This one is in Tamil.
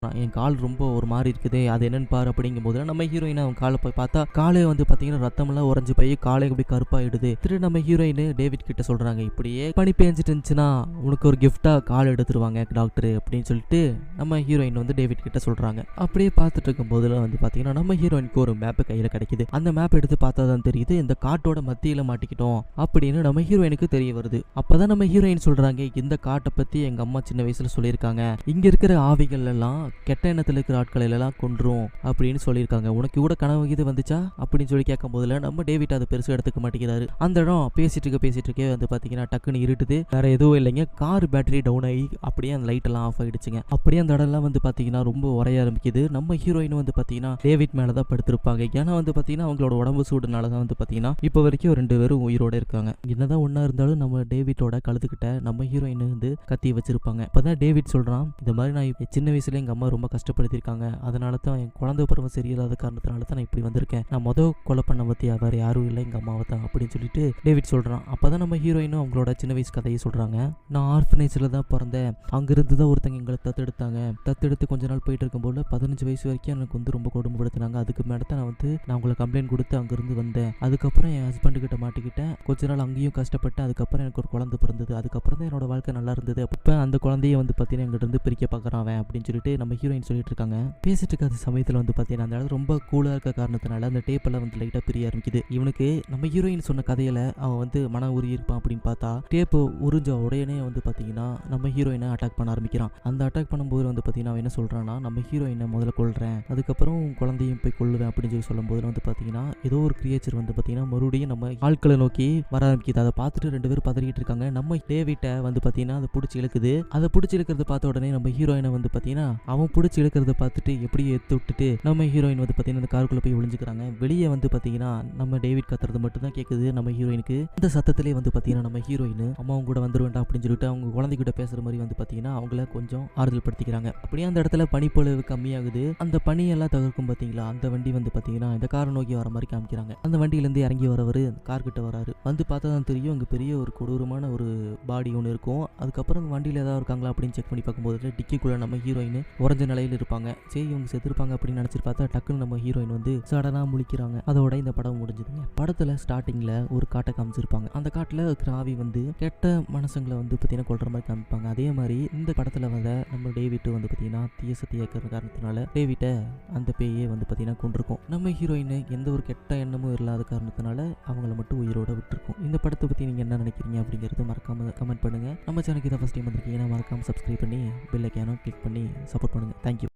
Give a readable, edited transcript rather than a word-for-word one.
என் கால் ரொம்ப ஒரு மாதிரி இருக்குதே, அது என்னன்னு பாரு அப்படிங்கும்போது நம்ம ஹீரோயின் அவன் காலை போய் பார்த்தா காலே வந்து பார்த்தீங்கன்னா ரத்தமெல்லாம் உறைஞ்சு போய் காலே அப்படி கருப்பாயிடுது. திரு நம்ம ஹீரோயின் டேவிட் கிட்ட சொல்றாங்க, இப்படியே பனி பேஞ்சிட்டு இருந்துச்சுன்னா உனக்கு ஒரு கிஃப்டா கால் எடுத்துருவாங்க டாக்டர் அப்படின்னு சொல்லிட்டு நம்ம ஹீரோயின் வந்து டேவிட் கிட்ட சொல்றாங்க. அப்படியே பார்த்துட்டு இருக்கும் போதுல வந்து பார்த்தீங்கன்னா நம்ம ஹீரோயினுக்கு ஒரு மேப் கையில கிடைக்குது. அந்த மேப் எடுத்து பார்த்தா தான் தெரியுது இந்த காட்டோட மத்தியில மாட்டிக்கிட்டோம் அப்படின்னு நம்ம ஹீரோயினுக்கு தெரிய வருது. அப்பதான் நம்ம ஹீரோயின் சொல்றாங்க, இந்த காட்டை பத்தி எங்க அம்மா சின்ன வயசுல சொல்லியிருக்காங்க, இங்க இருக்கிற ஆவிகள் எல்லாம் கெட்ட எண்ணத்துல இருக்கிற ஆட்களை எல்லாம் கொன்றும் அப்படின்னு சொல்லியிருக்காங்க. உனக்கு கூட கனவு இது வந்துச்சா அப்படின்னு சொல்லி கேட்கும் போதுல நம்ம டேவிட் அதை பெருசு எடுத்துக்க மாட்டேங்கிறாரு. அந்த இடம் பேசிட்டு இருக்கே வந்து பாத்தீங்கன்னா டக்குன்னு இருட்டுது. வேற எதுவும் இல்லைங்க, கார் பேட்டரி டவுன் ஆகி அப்படியே அந்த லைட் எல்லாம் ஆஃப் ஆயிடுச்சுங்க. அப்படியே அந்த இடம்லாம் வந்து பாத்தீங்கன்னா ரொம்ப உரைய ஆரம்பிக்குது. நம்ம ஹீரோயின் வந்து பாத்தீங்கன்னா டேவிட் மேலதான் படுத்திருப்பாங்க. ஏன்னா வந்து பாத்தீங்கன்னா அவங்களோட உடம்பு சூடுனாலதான் வந்து பாத்தீங்கன்னா இப்ப வரைக்கும் 2 பேரும் உயிரோட இருக்காங்க. என்னதான் ஒன்னா இருந்தாலும் நம்ம டேவிட்டோட கழுத்துக்கிட்ட நம்ம ஹீரோயின் வந்து கத்தி வச்சிருப்பாங்க. அப்பதான் டேவிட் சொல்றான், இந்த மாதிரி நான் சின்ன வயசுல எங்க அம்மா ரொம்ப கஷ்டப்படுத்திருக்காங்க, அதனால தான் என் குழந்தை பருவம் சரியில்லாத காரணத்தினால தான் நான் இப்படி வந்திருக்கேன். நான் கொலை பண்ண பத்தி வேற யாரும் இல்லை, எங்க அம்மாவை தான் அப்படின்னு சொல்லிட்டு டேவிட் சொல்றான். அப்பதான் நம்ம ஹீரோயினும் அவங்களோட சின்ன வயசு கதையை சொல்றாங்க. நான் ஆர்ஃபனேஜ்ல தான் பிறந்தேன், அங்கிருந்து தான் ஒருத்தங்க எங்களை தத்தெடுத்து கொஞ்ச நாள் போயிட்டு இருக்கும்போது 15 வயசு வரைக்கும் எனக்கு வந்து ரொம்ப கொடுமைப்படுத்தினாங்க. அதுக்கு மேலே தான் நான் உங்களை கம்ப்ளைண்ட் கொடுத்து அங்கிருந்து வந்தேன். அதுக்கப்புறம் என் ஹஸ்பண்டு கிட்ட மாட்டிக்கிட்டேன், கொஞ்ச நாள் அங்கேயும் கஷ்டப்பட்டேன். அதுக்கப்புறம் எனக்கு ஒரு குழந்தை பிறந்தது. அதுக்கப்புறம் தான் என்னோட வாழ்க்கை நல்லா இருந்தது. அப்ப அந்த குழந்தைய வந்து பார்த்தீங்கன்னா எங்கிட்ட இருந்து பிரிக்க பார்க்குறான் அவன் அப்படின்னு சொல்லிட்டு நம்ம ஹீரோயின் சொல்லிட்டு இருக்காங்க. பேசிட்டு இருக்க சமயத்தில் வந்து பார்த்தீங்கன்னா அந்த இடத்துல ரொம்ப கூலாக இருக்க காரணத்தினால அந்த டேப்பெல்லாம் வந்து லைட்டாக பிரிய ஆரம்பிக்குது. இவனுக்கு நம்ம ஹீரோயின் சொன்ன கதையில அவன் வந்து மன உருகி இருப்பான் அப்படின்னு பார்த்தா டேப்பு உறிஞ்ச உடனே வந்து பார்த்தீங்கன்னா நம்ம ஹீரோயினை அட்டாக் பண்ண ஆரம்பிக்கிறான். அந்த அட்டாக் பண்ணும்போது வந்து பார்த்தீங்கன்னா அவன் என்ன சொல்றான்னா, நம்ம ஹீரோயினை முதல்ல கொல்றேன், அதுக்கப்புறம் குழந்தையும் போய் கொல்லுவேன் அப்படின்னு சொல்லி சொல்லும்போது வந்து பார்த்தீங்கன்னா ஏதோ ஒரு கிரியேச்சர் வந்து பார்த்தீங்கன்னா மறுபடியும் நம்ம ஆட்களை நோக்கி வர ஆரம்பிக்குது. அதை பார்த்துட்டு 2 பேரும் பதறிக்கிட்டு இருக்காங்க. நம்ம டேவிட்டை வந்து பார்த்தீங்கன்னா அதை பிடிச்சி இழுக்குது. அதை பிடிச்சி இழுக்கிறத பார்த்த உடனே நம்ம ஹீரோயினை வந்து பார்த்தீங்கன்னா அவன் பிடிச்சி இழுக்கிறத பார்த்துட்டு எப்படியே எடுத்து விட்டுட்டு நம்ம ஹீரோயின் வந்து பார்த்தீங்கன்னா அந்த காருக்குள்ள போய் ஒளிஞ்சுக்கிறாங்க. வெளியே வந்து பார்த்தீங்கன்னா நம்ம டேவிட் கத்துறது மட்டும் தான் கேட்குது நம்ம ஹீரோயினுக்கு. அந்த சத்தத்திலே வந்து பார்த்தீங்கன்னா நம்ம ஹீரோயின் அம்மாவும் கூட வந்துருவேண்டா அப்படின்னு சொல்லிட்டு அவங்க குழந்தைகிட்ட பேசுற மாதிரி வந்து பார்த்தீங்கன்னா அவங்கள கொஞ்சம் ஆறுதல் படுத்திக்கிறாங்க. அப்படியே அந்த இடத்துல பனிப்பொழிவு கம்மியாகுது. அந்த பனியெல்லாம் தவிர்க்கும் பார்த்தீங்களா, அந்த வண்டி வந்து பார்த்தீங்கன்னா இந்த காரை நோக்கி வர மாதிரி காமிக்கிறாங்க. அந்த வண்டியிலேருந்து இறங்கி வரவர் கார் கிட்ட வராரு. வந்து பார்த்தா தான் தெரியும் அங்கே பெரிய ஒரு கொடூரமான ஒரு பாடி ஒன்று இருக்கும். அதுக்கப்புறம் வண்டியில் ஏதாவது இருக்காங்களா அப்படின்னு செக் பண்ணி பார்க்கும்போது டிக்கிக்குள்ள நம்ம ஹீரோயின் உறைஞ்ச நிலையில் இருப்பாங்க. சரி இவங்க செத்துருப்பாங்க அப்படின்னு நினைச்சிட்டு பார்த்தா டக்குன்னு நம்ம ஹீரோயின் வந்து சடனா முழிக்கிறாங்க. அதோட இந்த படம் முடிஞ்சுதுங்க. படத்துல ஸ்டார்டிங்ல ஒரு காட்டை காமிச்சிருப்பாங்க. அந்த காட்டுல இருக்கிற ஆவி வந்து கெட்ட மனசுங்களை வந்து பார்த்தீங்கன்னா கொல்ற மாதிரி காமிப்பாங்க. அதே மாதிரி இந்த படத்துல வந்த நம்ம டேவிட் வந்து பார்த்தீங்கன்னா தீய சக்தி ஏற்கிற காரணத்தினால டேவிட்டை அந்த பேயே வந்து பார்த்தீங்கன்னா கொண்டிருக்கும். நம்ம ஹீரோயின் எந்த ஒரு கெட்ட எண்ணமும் இல்லாத காரணத்தினால அவங்கள மட்டும் உயிரோட விட்டுருக்கும். இந்த படத்தை பத்தி நீங்க என்ன நினைக்கிறீங்க அப்படிங்கிறது மறக்காம கமெண்ட் பண்ணுங்க. நம்ம சேனலுக்கு இதை ஃபர்ஸ்ட் டைம் வந்திருக்கீங்கன்னா மறக்காம சப்ஸ்கிரைப் பண்ணி பெல் ஐக்கானும் கிளிக் பண்ணி சப்போர்ட் பண்ணுங்க. தேங்க்யூ.